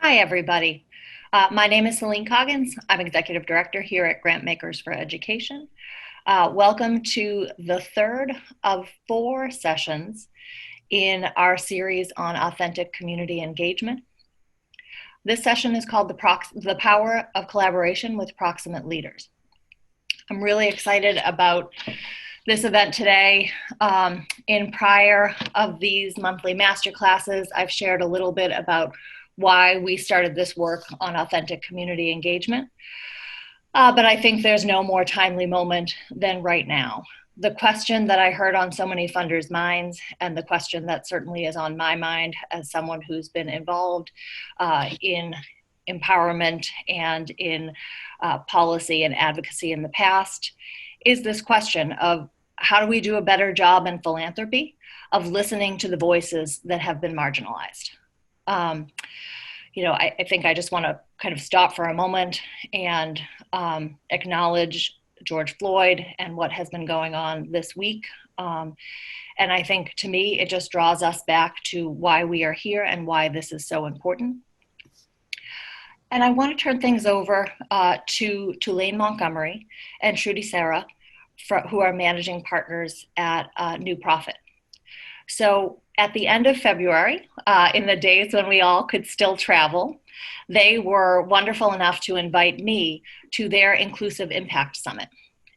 Hi, everybody. My name is Celine Coggins. I'm Executive Director here at Grantmakers for Education. Welcome to the third of 4 sessions in our series on authentic community engagement. This session is called The Power of Collaboration with Proximate Leaders. I'm really excited about this event today. In prior of these monthly masterclasses, I've shared a little bit about why we started this work on authentic community engagement. But I think there's no more timely moment than right now. The question that I heard on so many funders' minds, and the question that certainly is on my mind as someone who's been involved in empowerment and in policy and advocacy in the past, is this question of how do we do a better job in philanthropy of listening to the voices that have been marginalized? I think I just want to kind of stop for a moment and acknowledge George Floyd and what has been going on this week. And I think to me, it just draws us back to why we are here and why this is so important. And I want to turn things over to Tulane Montgomery and Shruti Sarah, who are managing partners at New Profit. So at the end of February, in the days when we all could still travel, they were wonderful enough to invite me to their Inclusive Impact Summit.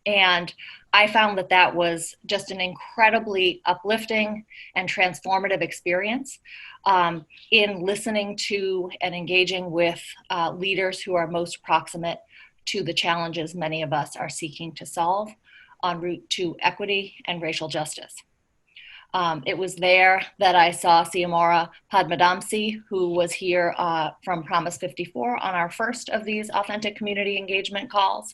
And I found that that was just an incredibly uplifting and transformative experience in listening to and engaging with leaders who are most proximate to the challenges many of us are seeking to solve en route to equity and racial justice. It was there that I saw Siamora Padmadamsi, who was here from Promise 54 on our first of these authentic community engagement calls.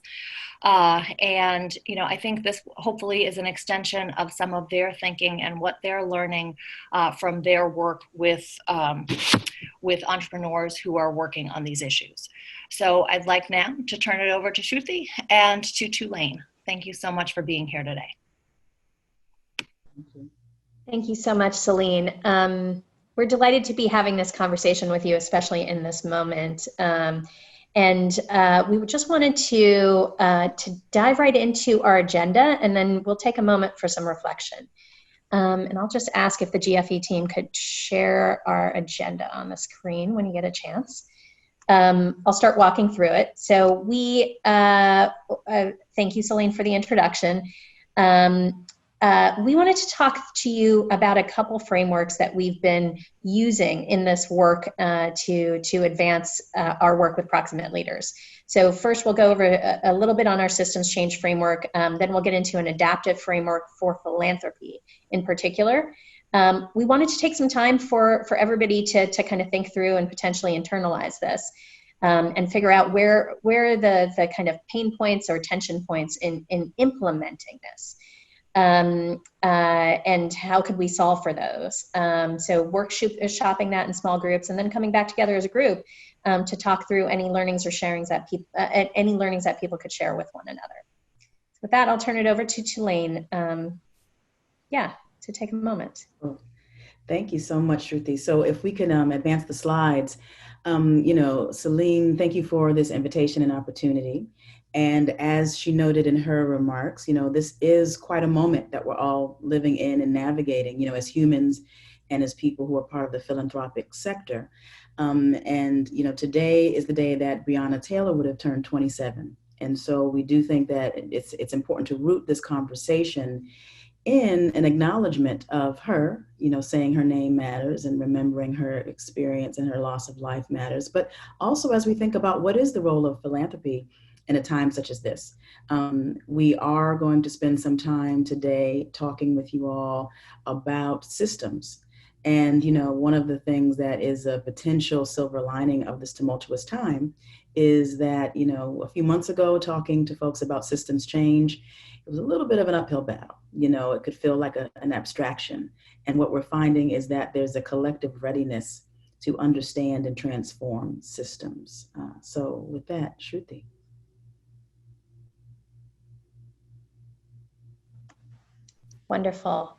And I think this hopefully is an extension of some of their thinking and what they're learning from their work with entrepreneurs who are working on these issues. So I'd like now to turn it over to Shruti and to Tulane. Thank you so much for being here today. Thank you so much, Celine. We're delighted to be having this conversation with you, especially in this moment. And we just wanted to dive right into our agenda, and then we'll take a moment for some reflection. And I'll just ask if the GFE team could share our agenda on the screen when you get a chance. I'll start walking through it. So thank you, Celine, for the introduction. We wanted to talk to you about a couple frameworks that we've been using in this work to advance our work with proximate leaders. So first we'll go over a little bit on our systems change framework, then we'll get into an adaptive framework for philanthropy in particular. We wanted to take some time for everybody to kind of think through and potentially internalize this and figure out where the kind of pain points or tension points in implementing this. And how could we solve for those? So workshopping that in small groups and then coming back together as a group to talk through any learnings or sharings that people could share with one another. So with that, I'll turn it over to Tulane. To take a moment. Thank you so much, Shruti. So if we can advance the slides, Celine, thank you for this invitation and opportunity. And as she noted in her remarks, this is quite a moment that we're all living in and navigating, as humans and as people who are part of the philanthropic sector. Today is the day that Brianna Taylor would have turned 27. And so we do think that it's important to root this conversation in an acknowledgement of her, saying her name matters and remembering her experience and her loss of life matters. But also as we think about what is the role of philanthropy in a time such as this. We are going to spend some time today talking with you all about systems. And, one of the things that is a potential silver lining of this tumultuous time is that, a few months ago, talking to folks about systems change, it was a little bit of an uphill battle. It could feel like an abstraction. And what we're finding is that there's a collective readiness to understand and transform systems. So with that, Shruti. Wonderful.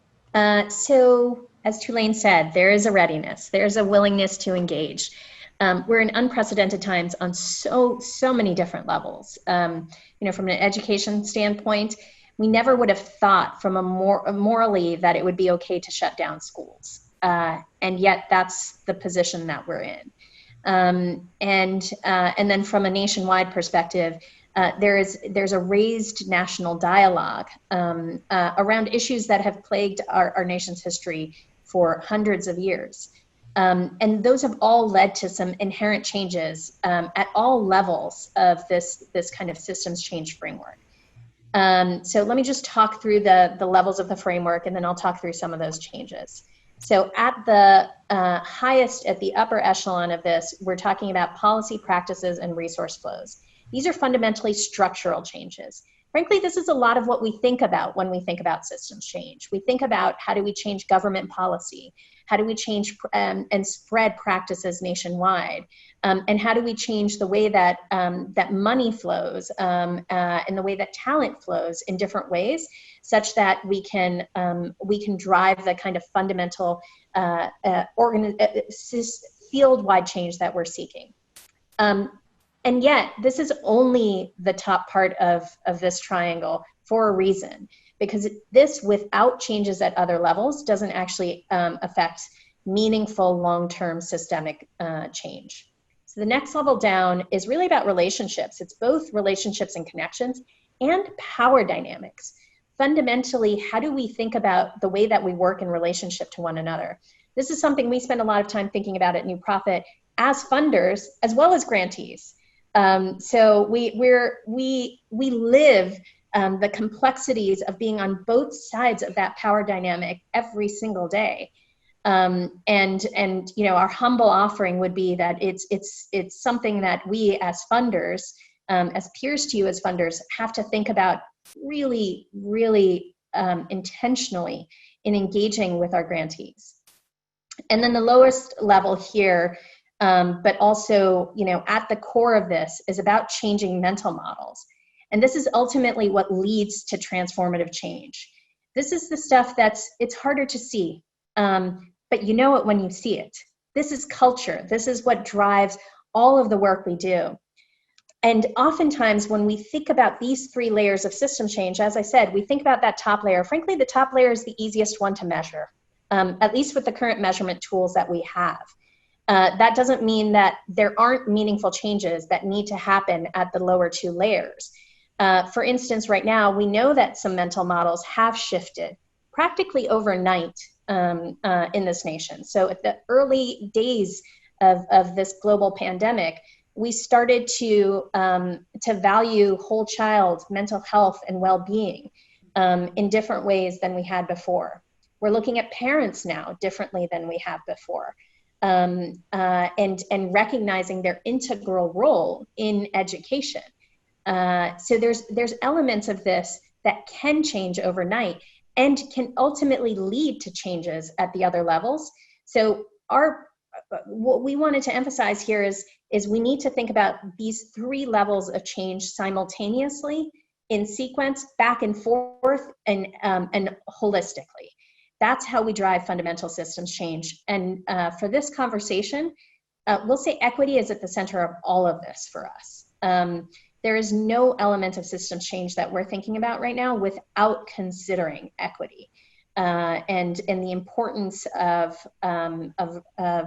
So as Tulane said, there is a readiness, there's a willingness to engage. We're in unprecedented times on so many different levels. From an education standpoint, we never would have thought from morally that it would be okay to shut down schools. And yet that's the position that we're in. And then from a nationwide perspective, there's a raised national dialogue around issues that have plagued our nation's history for hundreds of years. And those have all led to some inherent changes at all levels of this kind of systems change framework. So let me just talk through the levels of the framework, and then I'll talk through some of those changes. So at the highest, at the upper echelon of this, we're talking about policy practices and resource flows. These are fundamentally structural changes. Frankly, this is a lot of what we think about when we think about systems change. We think about how do we change government policy? How do we change and spread practices nationwide? And how do we change the way that that money flows and the way that talent flows in different ways, such that we can drive the kind of fundamental field-wide change that we're seeking. And yet, this is only the top part of this triangle for a reason, because this, without changes at other levels, doesn't actually affect meaningful long-term systemic change. So the next level down is really about relationships. It's both relationships and connections and power dynamics. Fundamentally, how do we think about the way that we work in relationship to one another? This is something we spend a lot of time thinking about at New Profit as funders as well as grantees. So we live the complexities of being on both sides of that power dynamic every single day. And our humble offering would be that it's something that we as funders, as peers to you as funders, have to think about really intentionally in engaging with our grantees. And then the lowest level here, but also, at the core of this is about changing mental models. And this is ultimately what leads to transformative change. This is the stuff it's harder to see, but you know it when you see it. This is culture. This is what drives all of the work we do. And oftentimes when we think about these three layers of system change, as I said, we think about that top layer. Frankly, the top layer is the easiest one to measure, at least with the current measurement tools that we have. That doesn't mean that there aren't meaningful changes that need to happen at the lower two layers. For instance, right now, we know that some mental models have shifted practically overnight in this nation. So at the early days of this global pandemic, we started to value whole child mental health and well-being in different ways than we had before. We're looking at parents now differently than we have before. And recognizing their integral role in education. So there's elements of this that can change overnight and can ultimately lead to changes at the other levels. So what we wanted to emphasize here is we need to think about these three levels of change simultaneously, in sequence, back and forth, and holistically. That's how we drive fundamental systems change. And for this conversation, we'll say equity is at the center of all of this for us. There is no element of systems change that we're thinking about right now without considering equity and the importance of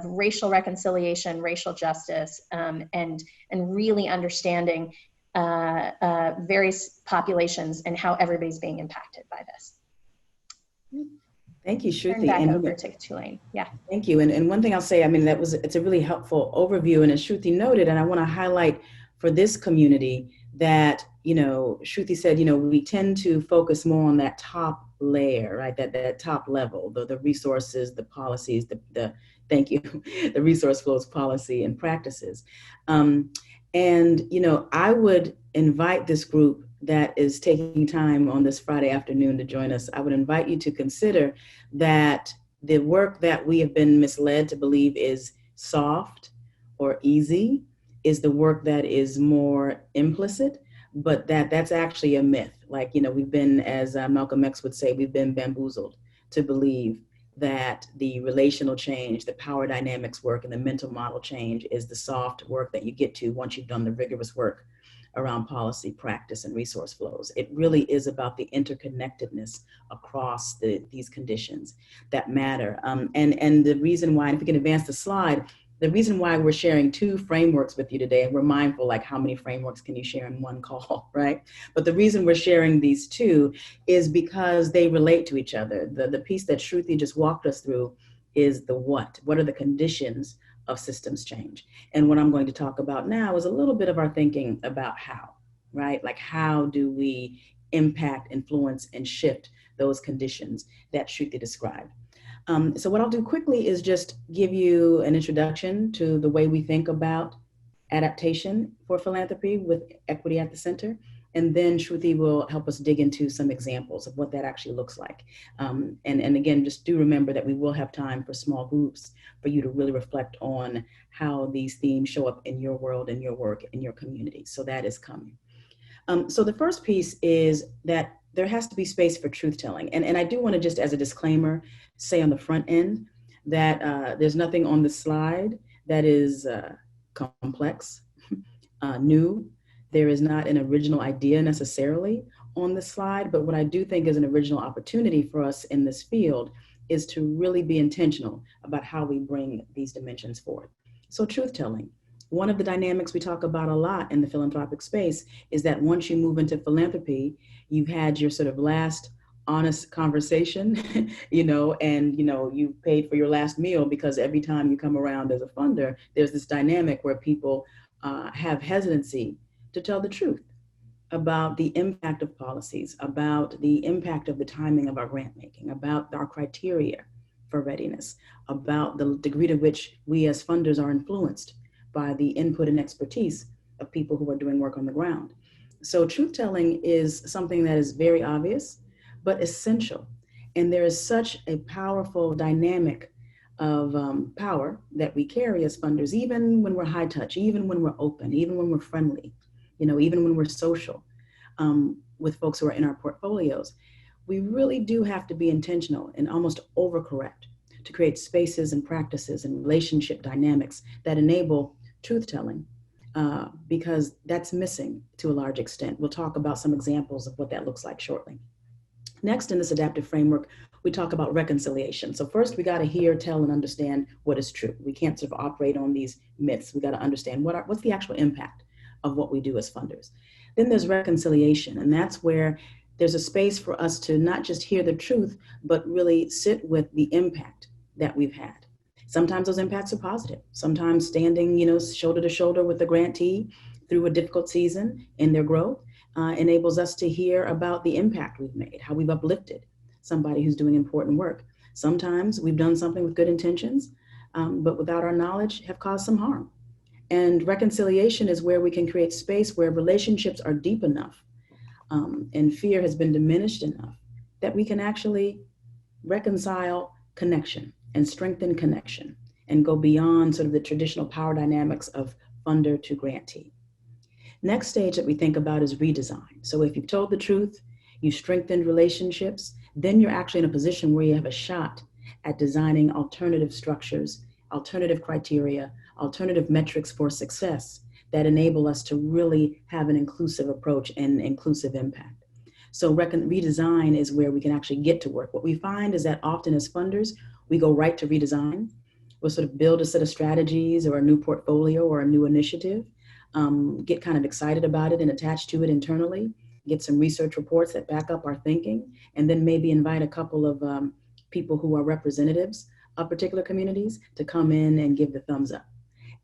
racial reconciliation, racial justice, and really understanding various populations and how everybody's being impacted by this. Thank you, Shruti. Turn back over to Tulane. Yeah. Thank you. And one thing I'll say, it's a really helpful overview. And as Shruti noted, and I want to highlight for this community that, Shruti said, we tend to focus more on that top layer, right? That top level, the resources, the policies, the resource flows, policy and practices. I would invite this group that is taking time on this Friday afternoon to join us. I would invite you to consider that the work that we have been misled to believe is soft or easy is the work that is more implicit, but that's actually a myth. We've been, as Malcolm X would say, we've been bamboozled to believe that the relational change, the power dynamics work, and the mental model change is the soft work that you get to once you've done the rigorous work around policy, practice, and resource flows. It really is about the interconnectedness across these conditions that matter. And the reason why, and if we can advance the slide, the reason why we're sharing two frameworks with you today, and we're mindful, like, how many frameworks can you share in one call, right? But the reason we're sharing these two is because they relate to each other. The piece that Shruti just walked us through is the what. What are the conditions of systems change? And what I'm going to talk about now is a little bit of our thinking about how, right? Like, how do we impact, influence, and shift those conditions that Shruti described? So what I'll do quickly is just give you an introduction to the way we think about adaptation for philanthropy with equity at the center. And then Shruti will help us dig into some examples of what that actually looks like. And again, just do remember that we will have time for small groups for you to really reflect on how these themes show up in your world, in your work, in your community. So that is coming. So the first piece is that there has to be space for truth telling. And I do want to, just as a disclaimer, say on the front end that there's nothing on the slide that is complex, new. There is not an original idea necessarily on the slide, but what I do think is an original opportunity for us in this field is to really be intentional about how we bring these dimensions forward. So truth telling. One of the dynamics we talk about a lot in the philanthropic space is that once you move into philanthropy, you've had your sort of last honest conversation, and you paid for your last meal, because every time you come around as a funder, there's this dynamic where people have hesitancy to tell the truth about the impact of policies, about the impact of the timing of our grant making, about our criteria for readiness, about the degree to which we as funders are influenced by the input and expertise of people who are doing work on the ground. So truth telling is something that is very obvious, but essential. And there is such a powerful dynamic of power that we carry as funders, even when we're high touch, even when we're open, even when we're friendly, even when we're social with folks who are in our portfolios. We really do have to be intentional and almost overcorrect to create spaces and practices and relationship dynamics that enable truth telling, because that's missing to a large extent. We'll talk about some examples of what that looks like shortly. Next, in this adaptive framework, we talk about reconciliation. So first, we got to hear, tell, and understand what is true. We can't sort of operate on these myths. We got to understand what's the actual impact of what we do as funders. Then there's reconciliation, and that's where there's a space for us to not just hear the truth, but really sit with the impact that we've had. Sometimes those impacts are positive. Sometimes standing, shoulder to shoulder with the grantee through a difficult season in their growth enables us to hear about the impact we've made, how we've uplifted somebody who's doing important work. Sometimes we've done something with good intentions, but without our knowledge have caused some harm. And reconciliation is where we can create space where relationships are deep enough and fear has been diminished enough that we can actually reconcile connection and strengthen connection and go beyond sort of the traditional power dynamics of funder to grantee. Next stage that we think about is redesign. So if you've told the truth, you strengthened relationships, then you're actually in a position where you have a shot at designing alternative structures, alternative criteria, alternative metrics for success that enable us to really have an inclusive approach and inclusive impact. So redesign is where we can actually get to work. What we find is that often as funders, we go right to redesign. We'll sort of build a set of strategies or a new portfolio or a new initiative, get kind of excited about it and attach to it internally, get some research reports that back up our thinking, and then maybe invite a couple of people who are representatives of particular communities to come in and give the thumbs up.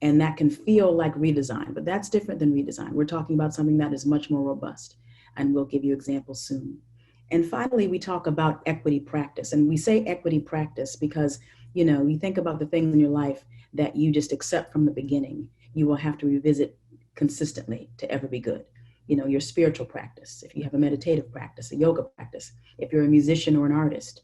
And that can feel like redesign, but that's different than redesign. We're talking about something that is much more robust, and we'll give you examples soon. And finally, we talk about equity practice. And we say equity practice because, you think about the things in your life that you just accept from the beginning, you will have to revisit consistently to ever be good. Your spiritual practice, if you have a meditative practice, a yoga practice, if you're a musician or an artist,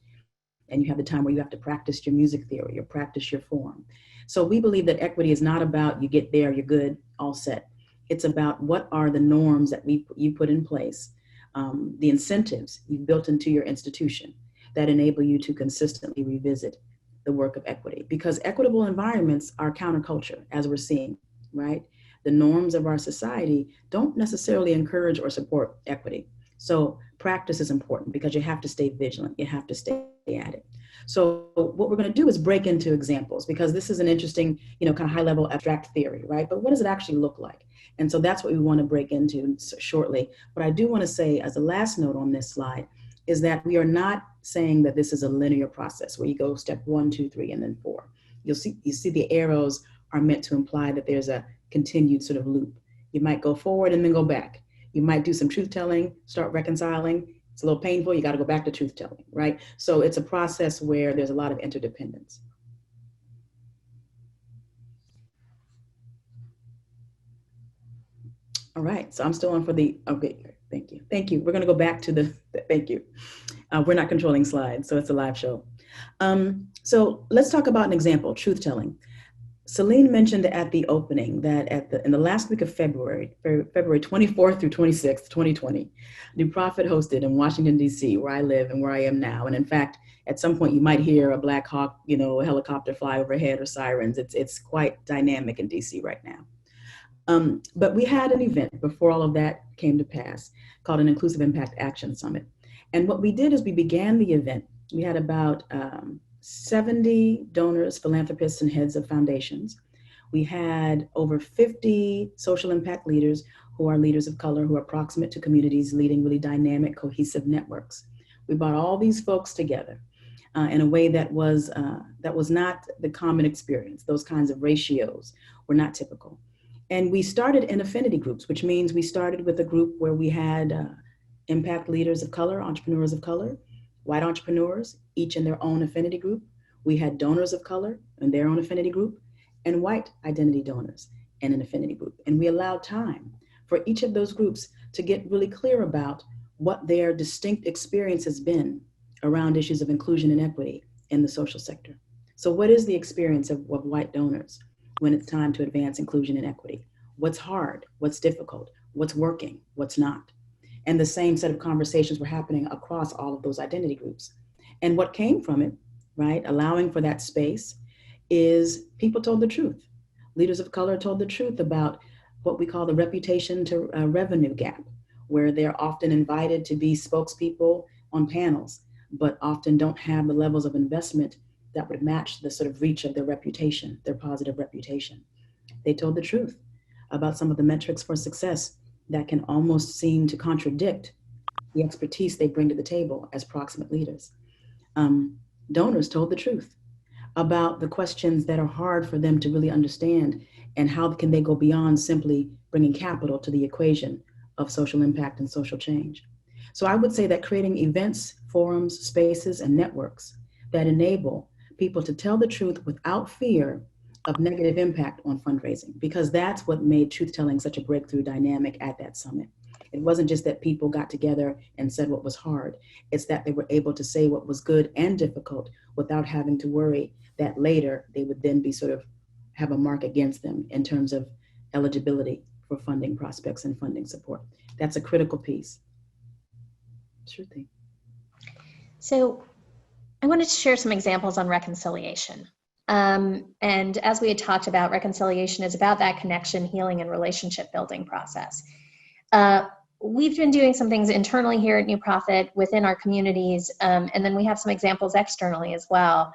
and you have the time where you have to practice your music theory or practice your form. So we believe that equity is not about you get there, you're good, all set. It's about what are the norms that you put in place, the incentives you've built into your institution, that enable you to consistently revisit the work of equity, because equitable environments are counterculture, as we're seeing, right? The norms of our society don't necessarily encourage or support equity. So practice is important because you have to stay vigilant. You have to stay at it. So what we're going to do is break into examples, because this is an interesting, kind of high level abstract theory, right? But what does it actually look like? And so that's what we want to break into shortly. What I do want to say as a last note on this slide is that we are not saying that this is a linear process where you go step 1, 2, 3, and then 4. You see the arrows are meant to imply that there's a continued sort of loop. You might go forward and then go back. You might do some truth telling, start reconciling. It's a little painful. You got to go back to truth telling, right? So it's a process where there's a lot of interdependence. All right, so I'm still on for the, okay, thank you. Thank you. We're going to go back to the thank you. We're not controlling slides, so it's a live show. So let's talk about an example, truth telling. Celine mentioned at the opening that in the last week of February 24th through 26th, 2020, New Prophet hosted in Washington, D.C., where I live and where I am now. And in fact, at some point you might hear a Black Hawk, a helicopter fly overhead or sirens. It's quite dynamic in D.C. right now. But we had an event before all of that came to pass called an Inclusive Impact Action Summit. And what we did is we began the event. We had about 70 donors, philanthropists, and heads of foundations. We had over 50 social impact leaders who are leaders of color, who are proximate to communities, leading really dynamic, cohesive networks. We brought all these folks together in a way that was not the common experience. Those kinds of ratios were not typical. And we started in affinity groups, which means we started with a group where we had impact leaders of color, entrepreneurs of color, white entrepreneurs, each in their own affinity group. We had donors of color in their own affinity group, and white identity donors in an affinity group. And we allowed time for each of those groups to get really clear about what their distinct experience has been around issues of inclusion and equity in the social sector. So what is the experience of white donors when it's time to advance inclusion and equity? What's hard? What's difficult? What's working? What's not? And the same set of conversations were happening across all of those identity groups. And what came from it, right, allowing for that space, is people told the truth. Leaders of color told the truth about what we call the reputation to revenue gap, where they're often invited to be spokespeople on panels, but often don't have the levels of investment that would match the sort of reach of their reputation, their positive reputation. They told the truth about some of the metrics for success that can almost seem to contradict the expertise they bring to the table as proximate leaders. Donors told the truth about the questions that are hard for them to really understand, and how can they go beyond simply bringing capital to the equation of social impact and social change. So I would say that creating events, forums, spaces, and networks that enable people to tell the truth without fear of negative impact on fundraising, because that's what made truth telling such a breakthrough dynamic at that summit. It wasn't just that people got together and said what was hard. It's that they were able to say what was good and difficult without having to worry that later they would then be sort of have a mark against them in terms of eligibility for funding prospects and funding support. That's a critical piece. Sure thing. So I wanted to share some examples on reconciliation. And as we had talked about, reconciliation is about that connection, healing, and relationship building process. We've been doing some things internally here at New Prophet within our communities, and then we have some examples externally as well.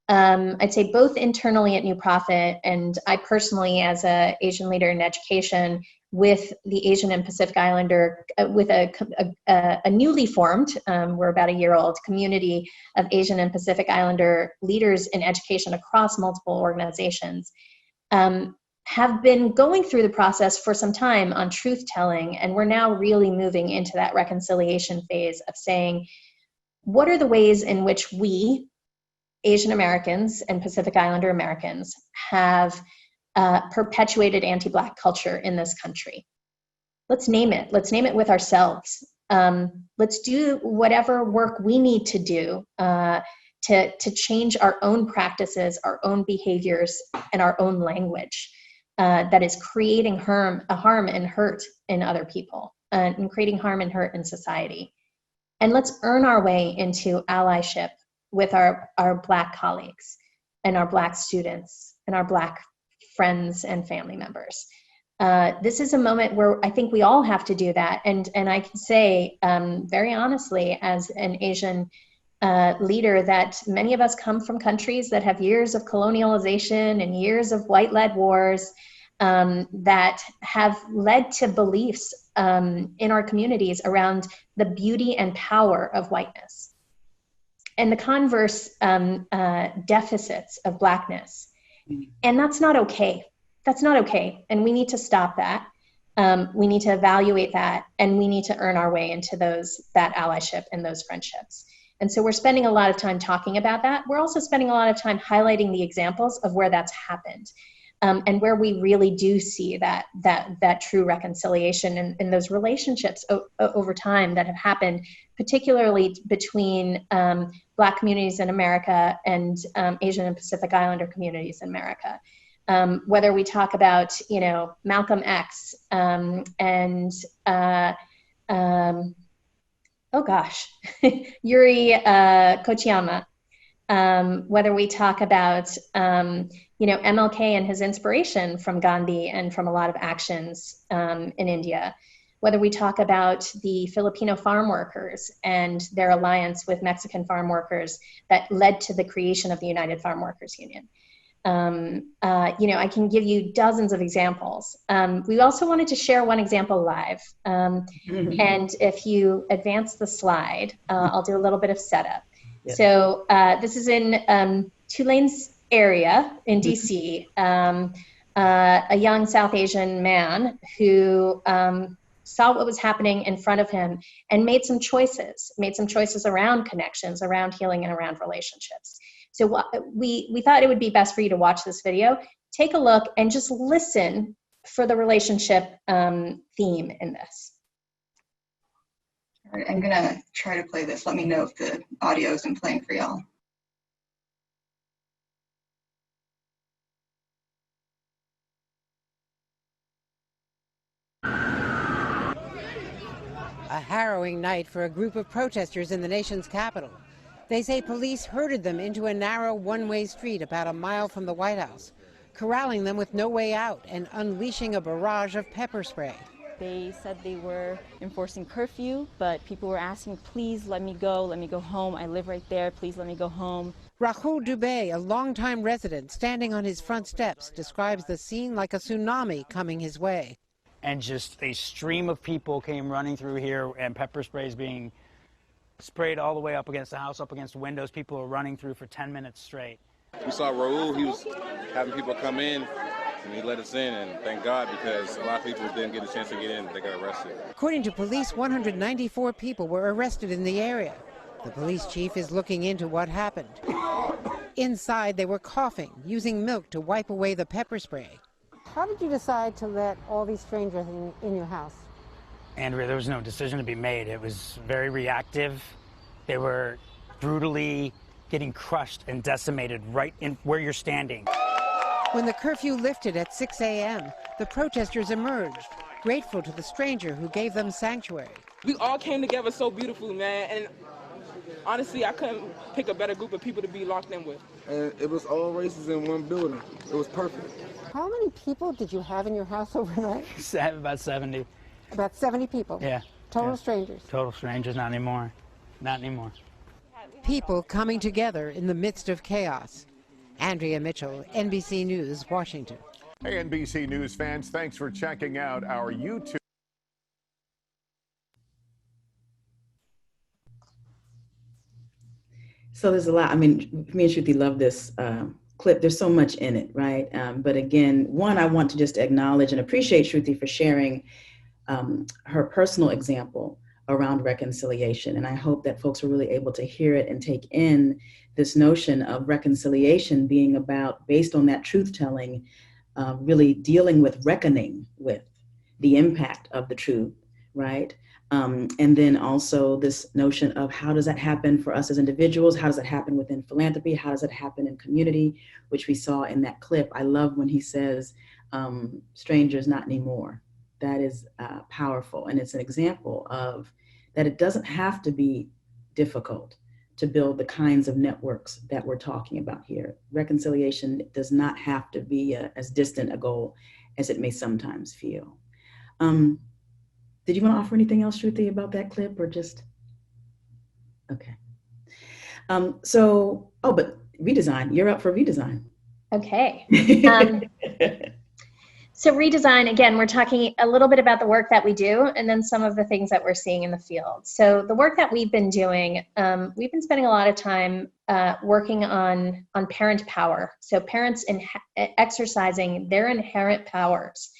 I'd say both internally at New Prophet, and I personally, as an Asian leader in education, with the Asian and Pacific Islander, with a newly formed, we're about a year old, community of Asian and Pacific Islander leaders in education across multiple organizations, have been going through the process for some time on truth telling, and we're now really moving into that reconciliation phase of saying, what are the ways in which we, Asian Americans and Pacific Islander Americans, have perpetuated anti-Black culture in this country? Let's name it. Let's name it with ourselves. Let's do whatever work we need to do to change our own practices, our own behaviors, and our own language that is creating harm and hurt in other people, and creating harm and hurt in society. And let's earn our way into allyship with our Black colleagues and our Black students and our Black friends and family members. This is a moment where I think we all have to do that. And I can say very honestly, as an Asian leader, that many of us come from countries that have years of colonialization and years of white-led wars that have led to beliefs in our communities around the beauty and power of whiteness and the converse deficits of Blackness. And that's not okay. That's not okay. And we need to stop that. We need to evaluate that, and we need to earn our way into that allyship and those friendships. And so we're spending a lot of time talking about that. We're also spending a lot of time highlighting the examples of where that's happened, and where we really do see that true reconciliation and those relationships over time that have happened, particularly between Black communities in America and Asian and Pacific Islander communities in America. Whether we talk about, Malcolm X and Yuri Kochiyama, whether we talk about, MLK and his inspiration from Gandhi and from a lot of actions in India, whether we talk about the Filipino farm workers and their alliance with Mexican farm workers that led to the creation of the United Farm Workers Union. I can give you dozens of examples. We also wanted to share one example live. And if you advance the slide, I'll do a little bit of setup. Yep. So this is in Tulane's area in DC, a young South Asian man who saw what was happening in front of him and made some choices around connections, around healing, and around relationships. So we thought it would be best for you to watch this video, take a look, and just listen for the relationship theme in this. All right, I'm gonna try to play this. Let me know if the audio isn't playing for y'all. A harrowing night for a group of protesters in the nation's capital. They say police herded them into a narrow one-way street about a mile from the White House, corralling them with no way out and unleashing a barrage of pepper spray. They said they were enforcing curfew, but people were asking, please let me go home. I live right there, please let me go home. Rahul Dubey, a longtime resident standing on his front steps, describes the scene like a tsunami coming his way. And just a stream of people came running through here, and pepper sprays being sprayed all the way up against the house, up against windows. People were running through for 10 minutes straight. We saw Raul. He was having people come in, and he let us in, and thank God, because a lot of people didn't get a chance to get in. They got arrested. According to police, 194 people were arrested in the area. The police chief is looking into what happened. Inside, they were coughing, using milk to wipe away the pepper spray. How did you decide to let all these strangers in your house? Andrea, there was no decision to be made. It was very reactive. They were brutally getting crushed and decimated right in where you're standing. When the curfew lifted at 6 a.m., the protesters emerged, grateful to the stranger who gave them sanctuary. We all came together so beautifully, man, and honestly, I couldn't pick a better group of people to be locked in with. And it was all races in one building. It was perfect. How many people did you have in your house overnight? About 70. About 70 people? Yeah. Total strangers? Total strangers, not anymore. Not anymore. People coming together in the midst of chaos. Andrea Mitchell, NBC News, Washington. Hey, NBC News fans, thanks for checking out our YouTube. So there's a lot. I mean, me and Shruti love this clip. There's so much in it, right? But again, one, I want to just acknowledge and appreciate Shruti for sharing her personal example around reconciliation. And I hope that folks are really able to hear it and take in this notion of reconciliation being about, based on that truth-telling, really dealing with, reckoning with the impact of the truth, right? And then also this notion of how does that happen for us as individuals? How does that happen within philanthropy? How does it happen in community, which we saw in that clip? I love when he says, strangers, not anymore. That is powerful. And it's an example of that it doesn't have to be difficult to build the kinds of networks that we're talking about here. Reconciliation does not have to be as distant a goal as it may sometimes feel. Did you want to offer anything else, Shruti, about that clip, or just? Okay. But redesign, you're up for redesign. Okay. So redesign, again, we're talking a little bit about the work that we do and then some of the things that we're seeing in the field. So the work that we've been doing, we've been spending a lot of time working on parent power. So parents exercising their inherent powers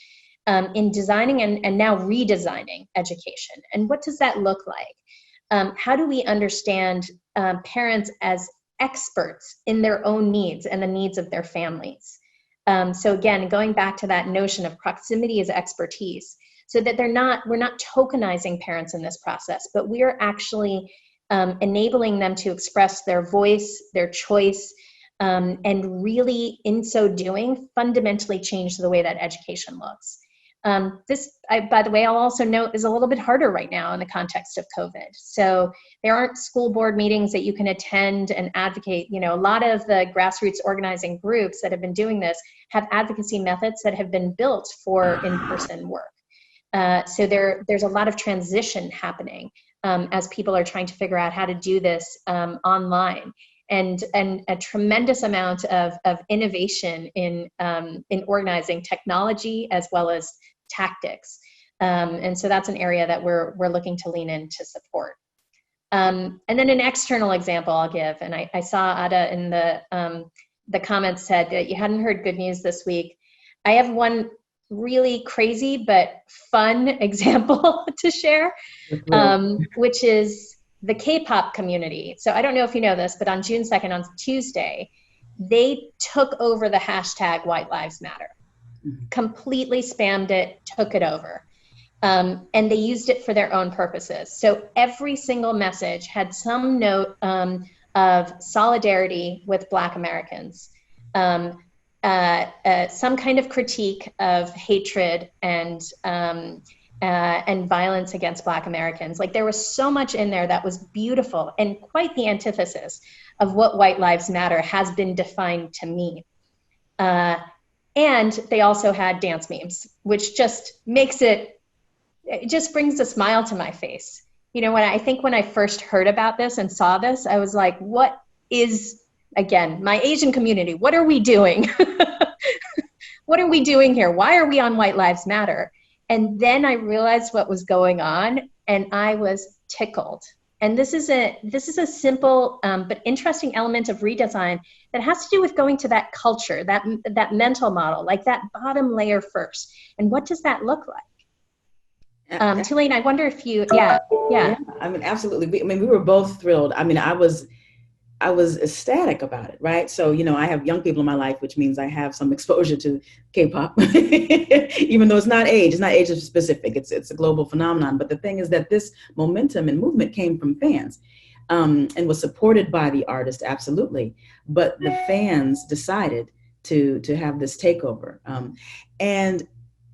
in designing and now redesigning education. And what does that look like? How do we understand parents as experts in their own needs and the needs of their families? So again, going back to that notion of proximity as expertise, so that we're not tokenizing parents in this process, but we are actually enabling them to express their voice, their choice, and really, in so doing, fundamentally change the way that education looks. By the way, I'll also note, is a little bit harder right now in the context of COVID. So there aren't school board meetings that you can attend and advocate. You know, a lot of the grassroots organizing groups that have been doing this have advocacy methods that have been built for in-person work. So there's a lot of transition happening as people are trying to figure out how to do this online. And a tremendous amount of innovation in organizing technology as well as tactics. And so that's an area that we're looking to lean in to support. And then an external example I'll give, and I saw Ada in the comments said that you hadn't heard good news this week. I have one really crazy but fun example to share, which is the K-pop community. So I don't know if you know this, but on June 2nd, on Tuesday, they took over the hashtag White Lives Matter. Completely spammed it, took it over. And they used it for their own purposes. So every single message had some note of solidarity with Black Americans, some kind of critique of hatred and violence against Black Americans. Like, there was so much in there that was beautiful and quite the antithesis of what White Lives Matter has been defined to mean. And they also had dance memes, which just makes it just brings a smile to my face. You know, when I first heard about this and saw this, I was like, what is, again, my Asian community, what are we doing? What are we doing here? Why are we on White Lives Matter? And then I realized what was going on, and I was tickled. And this is a simple but interesting element of redesign that has to do with going to that culture, that mental model, like that bottom layer first. And what does that look like? Tulane, I wonder if you, yeah. I mean, absolutely. We were both thrilled. I mean, I was ecstatic about it, right? So, you know, I have young people in my life, which means I have some exposure to K-pop, even though it's not age specific. It's a global phenomenon. But the thing is that this momentum and movement came from fans and was supported by the artist, absolutely. But the fans decided to have this takeover. And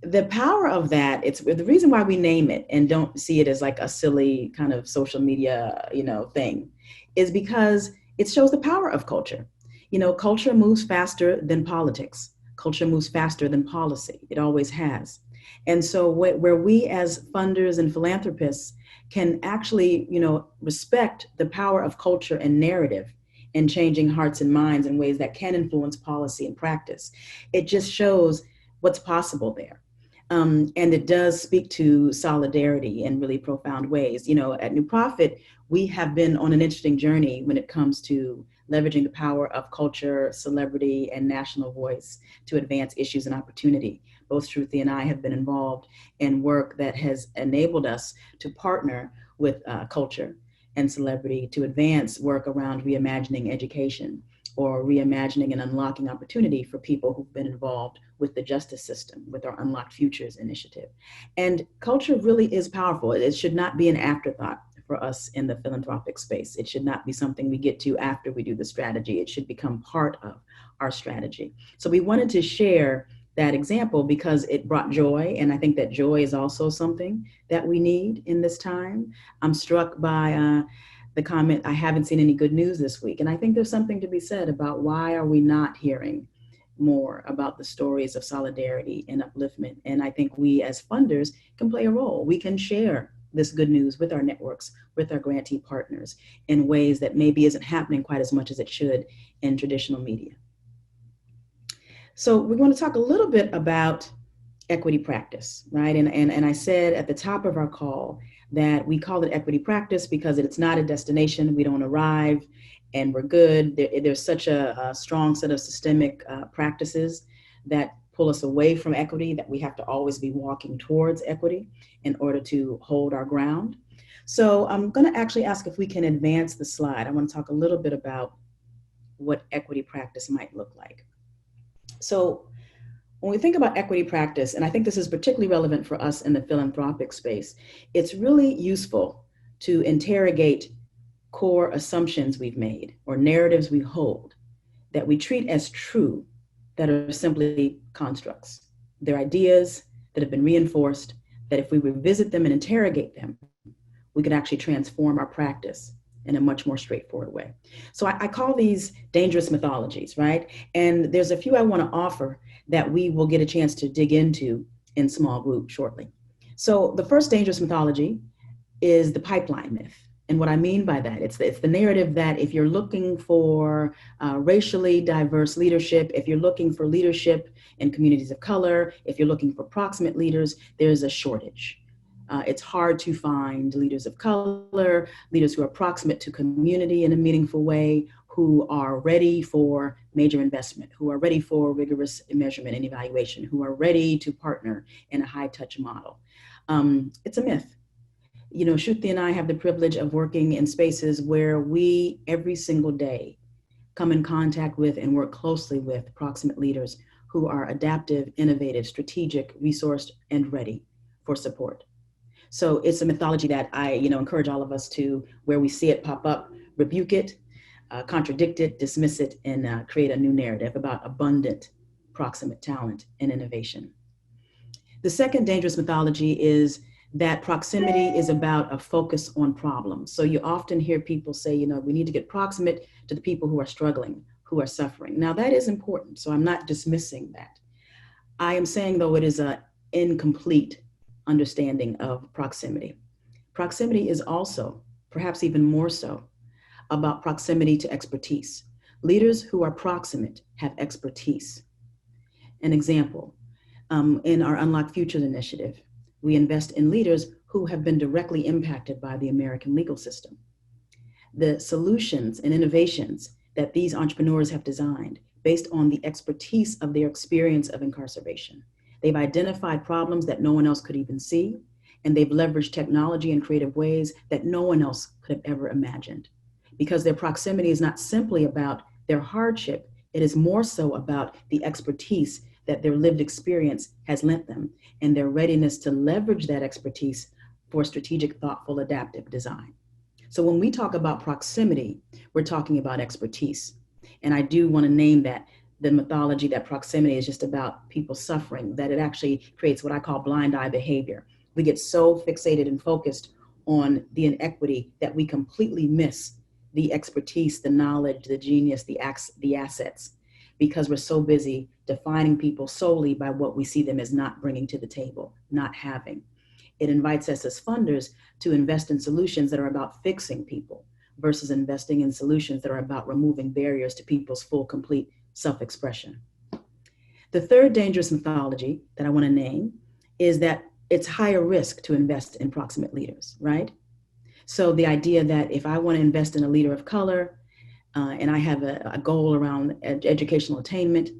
the power of that, it's the reason why we name it and don't see it as like a silly kind of social media, you know, thing, is because it shows the power of culture. You know, culture moves faster than politics. Culture moves faster than policy. It always has. And so where we as funders and philanthropists can actually, you know, respect the power of culture and narrative in changing hearts and minds in ways that can influence policy and practice, it just shows what's possible there. And it does speak to solidarity in really profound ways. You know, at New Profit, we have been on an interesting journey when it comes to leveraging the power of culture, celebrity, and national voice to advance issues and opportunity. Both Shruti and I have been involved in work that has enabled us to partner with culture and celebrity to advance work around reimagining education or reimagining and unlocking opportunity for people who've been involved with the justice system, with our Unlocked Futures initiative. And culture really is powerful. It should not be an afterthought for us in the philanthropic space. It should not be something we get to after we do the strategy. It should become part of our strategy. So we wanted to share that example because it brought joy. And I think that joy is also something that we need in this time. I'm struck by the comment, I haven't seen any good news this week. And I think there's something to be said about why are we not hearing more about the stories of solidarity and upliftment. And I think we as funders can play a role. We can share this good news with our networks, with our grantee partners in ways that maybe isn't happening quite as much as it should in traditional media. So we're going to talk a little bit about equity practice, right? And I said at the top of our call that we call it equity practice because it's not a destination. We don't arrive and we're good. There's such a strong set of systemic practices that pull us away from equity that we have to always be walking towards equity in order to hold our ground. So I'm going to actually ask if we can advance the slide. I want to talk a little bit about what equity practice might look like. So when we think about equity practice, and I think this is particularly relevant for us in the philanthropic space, it's really useful to interrogate core assumptions we've made or narratives we hold that we treat as true that are simply constructs. They're ideas that have been reinforced that if we revisit them and interrogate them, we can actually transform our practice in a much more straightforward way. So I call these dangerous mythologies, right? And there's a few I want to offer that we will get a chance to dig into in small group shortly. So the first dangerous mythology is the pipeline myth. And what I mean by that, it's the narrative that if you're looking for racially diverse leadership, if you're looking for leadership in communities of color, if you're looking for proximate leaders, there's a shortage. It's hard to find leaders of color, leaders who are proximate to community in a meaningful way, who are ready for major investment, who are ready for rigorous measurement and evaluation, who are ready to partner in a high-touch model. It's a myth. You know, Truthtelling and I have the privilege of working in spaces where we, every single day, come in contact with and work closely with proximate leaders who are adaptive, innovative, strategic, resourced, and ready for support. So it's a mythology that I, encourage all of us to, where we see it pop up, rebuke it, contradict it, dismiss it, and create a new narrative about abundant proximate talent and innovation. The second dangerous mythology is that proximity is about a focus on problems. So you often hear people say, we need to get proximate to the people who are struggling, who are suffering. Now that is important, so I'm not dismissing that. I am saying, though, it is an incomplete understanding of proximity. Proximity is also, perhaps even more so, about proximity to expertise. Leaders who are proximate have expertise. An example, in our Unlock Futures initiative, we invest in leaders who have been directly impacted by the American legal system. The solutions and innovations that these entrepreneurs have designed based on the expertise of their experience of incarceration. They've identified problems that no one else could even see, and they've leveraged technology in creative ways that no one else could have ever imagined. Because their proximity is not simply about their hardship, it is more so about the expertise that their lived experience has lent them and their readiness to leverage that expertise for strategic, thoughtful, adaptive design. So when we talk about proximity, we're talking about expertise. And I do want to name that the mythology that proximity is just about people suffering, that it actually creates what I call blind eye behavior. We get so fixated and focused on the inequity that we completely miss the expertise, the knowledge, the genius, the assets, because we're so busy defining people solely by what we see them as not bringing to the table, not having. It invites us as funders to invest in solutions that are about fixing people versus investing in solutions that are about removing barriers to people's full, complete self-expression. The third dangerous mythology that I want to name is that it's higher risk to invest in proximate leaders, right? So the idea that if I want to invest in a leader of color and I have a goal around educational attainment,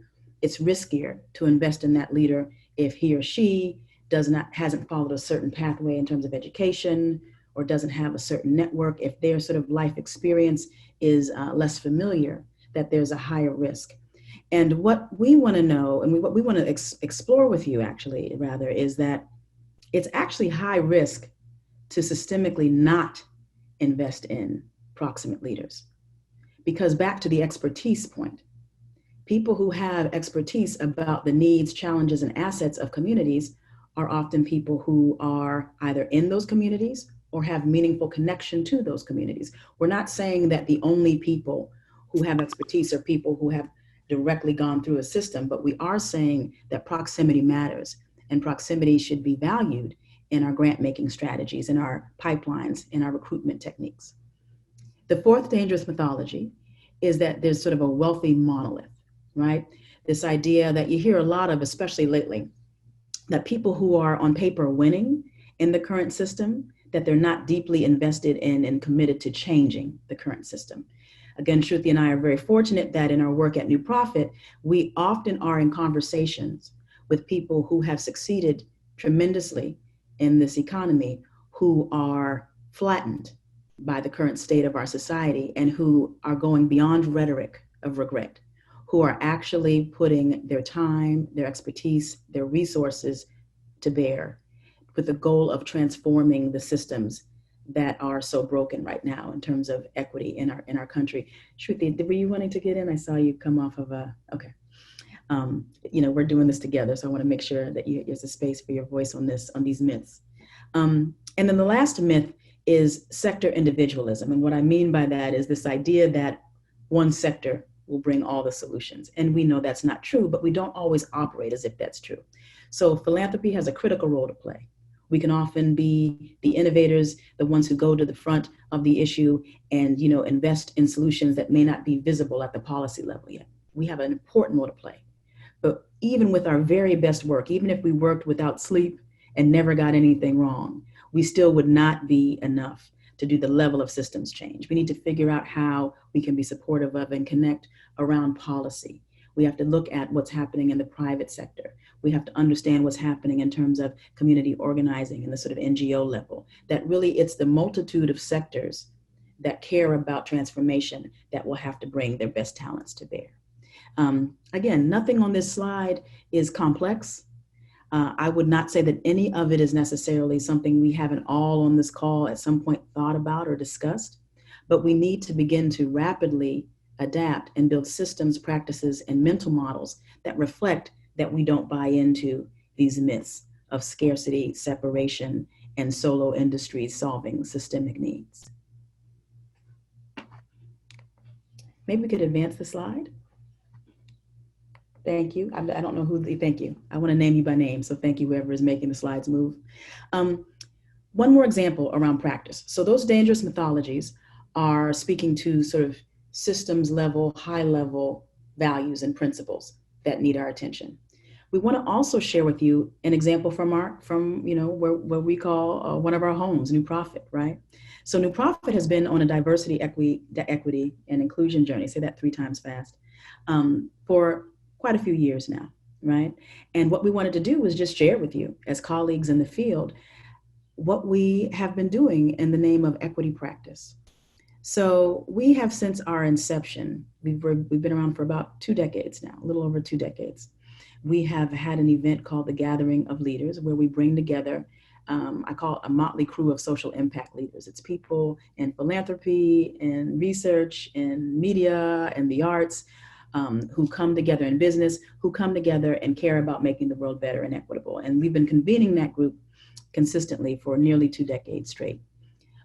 it's riskier to invest in that leader if he or she hasn't followed a certain pathway in terms of education or doesn't have a certain network, if their sort of life experience is less familiar, that there's a higher risk. And what we want to know, and what we want to explore with you actually, rather, is that it's actually high risk to systemically not invest in proximate leaders. Because back to the expertise point, People who have expertise about the needs, challenges, and assets of communities are often people who are either in those communities or have meaningful connection to those communities. We're not saying that the only people who have expertise are people who have directly gone through a system, but we are saying that proximity matters, and proximity should be valued in our grant making strategies, in our pipelines, in our recruitment techniques. The fourth dangerous mythology is that there's sort of a wealthy monolith, right? This idea that you hear a lot of, especially lately, that people who are on paper winning in the current system, that they're not deeply invested in and committed to changing the current system. Again, Shruti and I are very fortunate that in our work at New Profit, we often are in conversations with people who have succeeded tremendously in this economy, who are flattened by the current state of our society and who are going beyond rhetoric of regret, who are actually putting their time, their expertise, their resources to bear with the goal of transforming the systems that are so broken right now in terms of equity in our country. Shruti, were you wanting to get in? I saw you come off of okay. We're doing this together, so I want to make sure that there's a space for your voice on these myths. And then the last myth is sector individualism. And what I mean by that is this idea that one sector will bring all the solutions. And we know that's not true, but we don't always operate as if that's true. So philanthropy has a critical role to play. We can often be the innovators, the ones who go to the front of the issue and, invest in solutions that may not be visible at the policy level yet. We have an important role to play. But even with our very best work, even if we worked without sleep and never got anything wrong, we still would not be enough to do the level of systems change. We need to figure out how we can be supportive of and connect around policy. We have to look at what's happening in the private sector. We have to understand what's happening in terms of community organizing and the sort of NGO level, that really it's the multitude of sectors that care about transformation that will have to bring their best talents to bear. Again, nothing on this slide is complex. I would not say that any of it is necessarily something we haven't all on this call at some point thought about or discussed, but we need to begin to rapidly adapt and build systems, practices, and mental models that reflect that we don't buy into these myths of scarcity, separation, and solo industries solving systemic needs. Maybe we could advance the slide. Thank you. I don't know thank you. I want to name you by name, so thank you whoever is making the slides move. One more example around practice. So those dangerous mythologies are speaking to sort of systems level, high level values and principles that need our attention. We want to also share with you an example from where we call one of our homes, New Profit, right? So New Profit has been on a diversity, equity, and inclusion journey, say that 3 times fast, for quite a few years now, right? And what we wanted to do was just share with you as colleagues in the field what we have been doing in the name of equity practice. So we have, since our inception, we've been around for about 2 decades now, a little over 2 decades. We have had an event called the Gathering of Leaders, where we bring together, I call it a motley crew of social impact leaders. It's people in philanthropy, in research, in media, and the arts, who come together in business, who come together and care about making the world better and equitable. And we've been convening that group consistently for nearly 2 decades straight.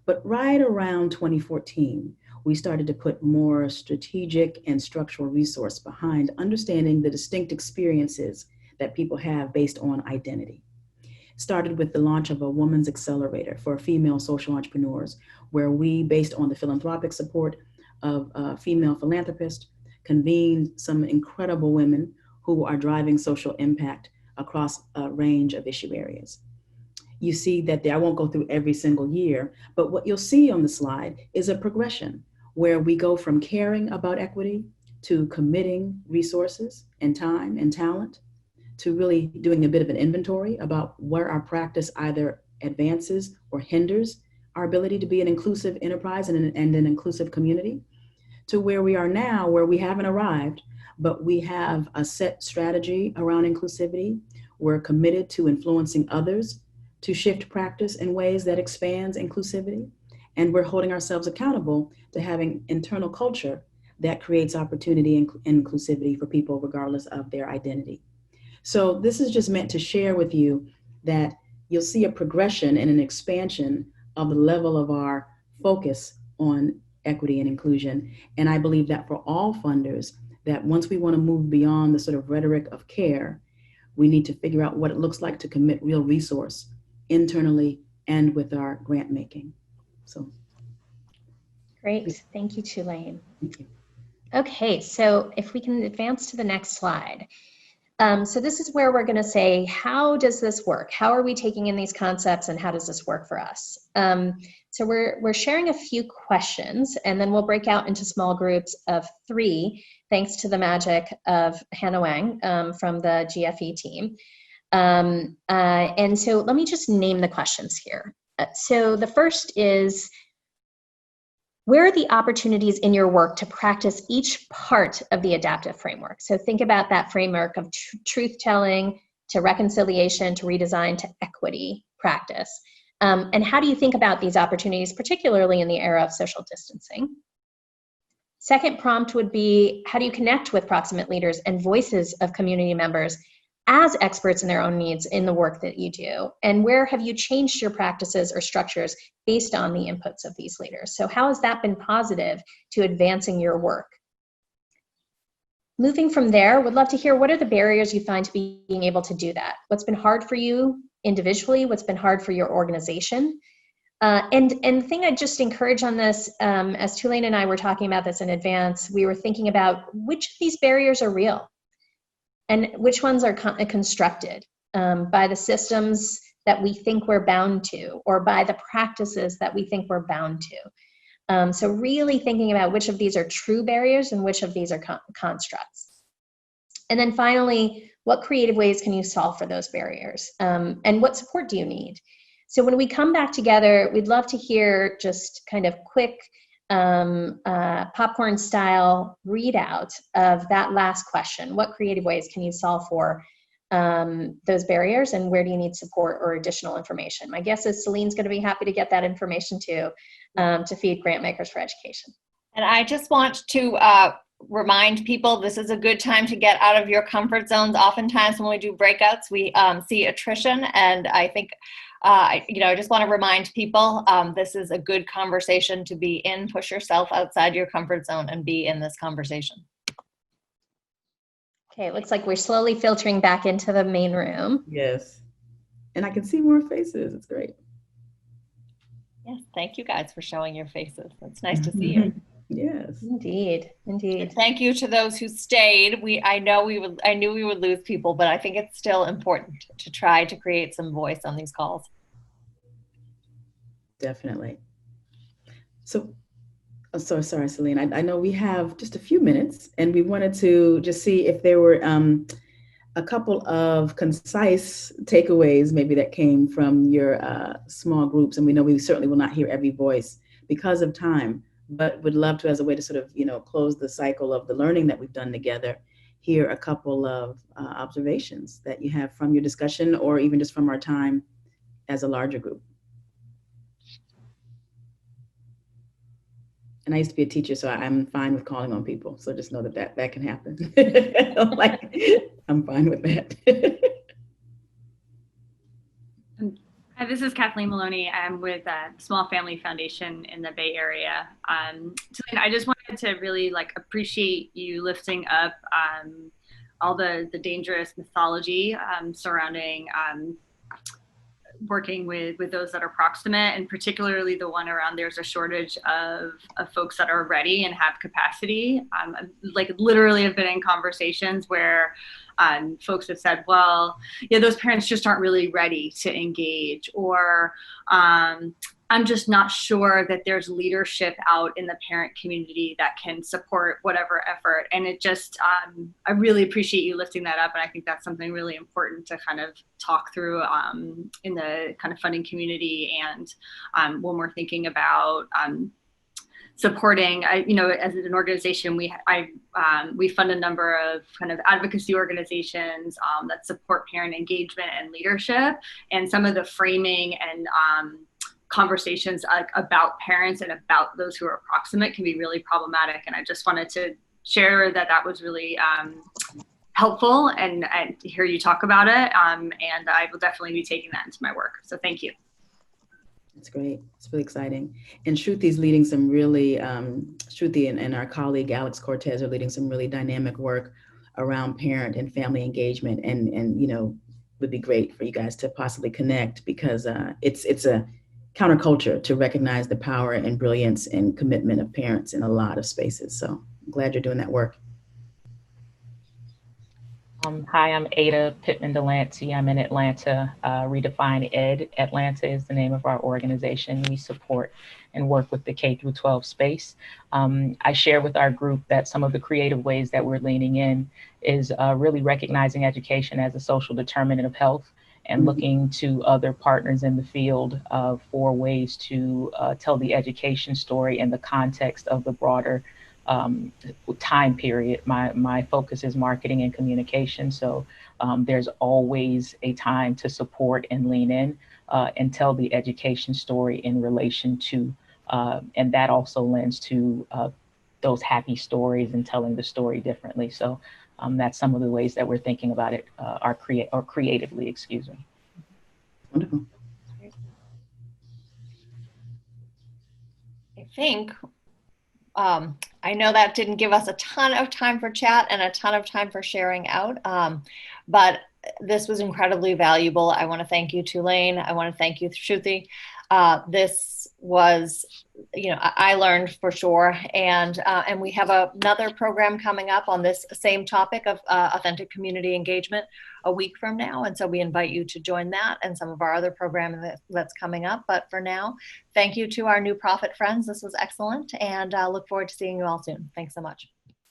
But right around 2014, we started to put more strategic and structural resource behind understanding the distinct experiences that people have based on identity. Started with the launch of a Women's Accelerator for female social entrepreneurs, where we, based on the philanthropic support of female philanthropists, convened some incredible women who are driving social impact across a range of issue areas. You see that I won't go through every single year, but what you'll see on the slide is a progression where we go from caring about equity to committing resources and time and talent to really doing a bit of an inventory about where our practice either advances or hinders our ability to be an inclusive enterprise and an inclusive community, to where we are now, where we haven't arrived, but we have a set strategy around inclusivity. We're committed to influencing others to shift practice in ways that expands inclusivity. And we're holding ourselves accountable to having internal culture that creates opportunity and inclusivity for people regardless of their identity. So this is just meant to share with you that you'll see a progression and an expansion of the level of our focus on equity and inclusion. And I believe that for all funders, that once we want to move beyond the sort of rhetoric of care, we need to figure out what it looks like to commit real resource internally and with our grant making. So. Great, thank you, Tulane. Thank you. Okay, so if we can advance to the next slide. So this is where we're going to say, how does this work? How are we taking in these concepts, and how does this work for us? So we're sharing a few questions, and then we'll break out into small groups of 3, thanks to the magic of Hannah Wang from the GFE team. And so let me just name the questions here. So the first is, where are the opportunities in your work to practice each part of the adaptive framework? So think about that framework of truth-telling, to reconciliation, to redesign, to equity practice. And how do you think about these opportunities, particularly in the era of social distancing? Second prompt would be, how do you connect with proximate leaders and voices of community members as experts in their own needs in the work that you do? And where have you changed your practices or structures based on the inputs of these leaders? So how has that been positive to advancing your work? Moving from there, would love to hear, what are the barriers you find to being able to do that? What's been hard for you individually? What's been hard for your organization? And the thing I just encourage on this, as Tulane and I were talking about this in advance, we were thinking about which of these barriers are real and which ones are constructed by the systems that we think we're bound to, or by the practices that we think we're bound to. So really thinking about which of these are true barriers and which of these are constructs. And then finally, what creative ways can you solve for those barriers? And what support do you need? So when we come back together, we'd love to hear just kind of quick popcorn style readout of that last question. What creative ways can you solve for those barriers, and where do you need support or additional information? My guess is Celine's going to be happy to get that information too, to feed Grant Makers for Education. And I just want to remind people, this is a good time to get out of your comfort zones. Oftentimes when we do breakouts, we see attrition, and I think I just want to remind people, this is a good conversation to be in. Push yourself outside your comfort zone and be in this conversation. Okay, it looks like we're slowly filtering back into the main room. Yes. And I can see more faces. It's great. Yes, thank you guys for showing your faces. It's nice to see you. Yes. Indeed, indeed. And thank you to those who stayed. I knew we would lose people, but I think it's still important to try to create some voice on these calls. Definitely. So sorry, Celine. I know we have just a few minutes, and we wanted to just see if there were a couple of concise takeaways maybe that came from your small groups. And we know we certainly will not hear every voice because of time, but would love to, as a way to sort of, close the cycle of the learning that we've done together, hear a couple of observations that you have from your discussion, or even just from our time as a larger group. And I used to be a teacher, so I'm fine with calling on people. So just know that can happen. I'm fine with that. Hi, this is Kathleen Maloney. I'm with Small Family Foundation in the Bay Area. I just wanted to really appreciate you lifting up all the dangerous mythology surrounding working with those that are proximate, and particularly the one around there's a shortage of folks that are ready and have capacity. Literally have been in conversations where folks have said, well, yeah, those parents just aren't really ready to engage, or I'm just not sure that there's leadership out in the parent community that can support whatever effort. And it just, I really appreciate you lifting that up. And I think that's something really important to kind of talk through in the kind of funding community. And when we're thinking about supporting, as an organization, we fund a number of kind of advocacy organizations that support parent engagement and leadership. And some of the framing and conversations about parents and about those who are proximate can be really problematic. And I just wanted to share that that was really helpful and to hear you talk about it. And I will definitely be taking that into my work. So thank you. It's great. It's really exciting. And Shruti's leading some really, Shruti and our colleague Alex Cortez are leading some really dynamic work around parent and family engagement. And you know, would be great for you guys to possibly connect, because it's a counterculture to recognize the power and brilliance and commitment of parents in a lot of spaces. So I'm glad you're doing that work. Hi, I'm Ada Pittman-Delancey. I'm in Atlanta. Redefine Ed. Atlanta is the name of our organization. We support and work with the K through 12 space. I share with our group that some of the creative ways that we're leaning in is really recognizing education as a social determinant of health and looking to other partners in the field for ways to tell the education story in the context of the broader time period. My focus is marketing and communication. So there's always a time to support and lean in and tell the education story in relation to, and that also lends to those happy stories and telling the story differently. So that's some of the ways that we're thinking about it, or creatively, excuse me. Wonderful. I think I know that didn't give us a ton of time for chat and a ton of time for sharing out, but this was incredibly valuable. I want to thank you, Tulane. I want to thank you, Shruti. This was, you know, I learned for sure, and we have another program coming up on this same topic of authentic community engagement a week from now, and so we invite you to join that and some of our other programming that's coming up. But for now, thank you to our new Prophet friends. This was excellent, and look forward to seeing you all soon. Thanks so much.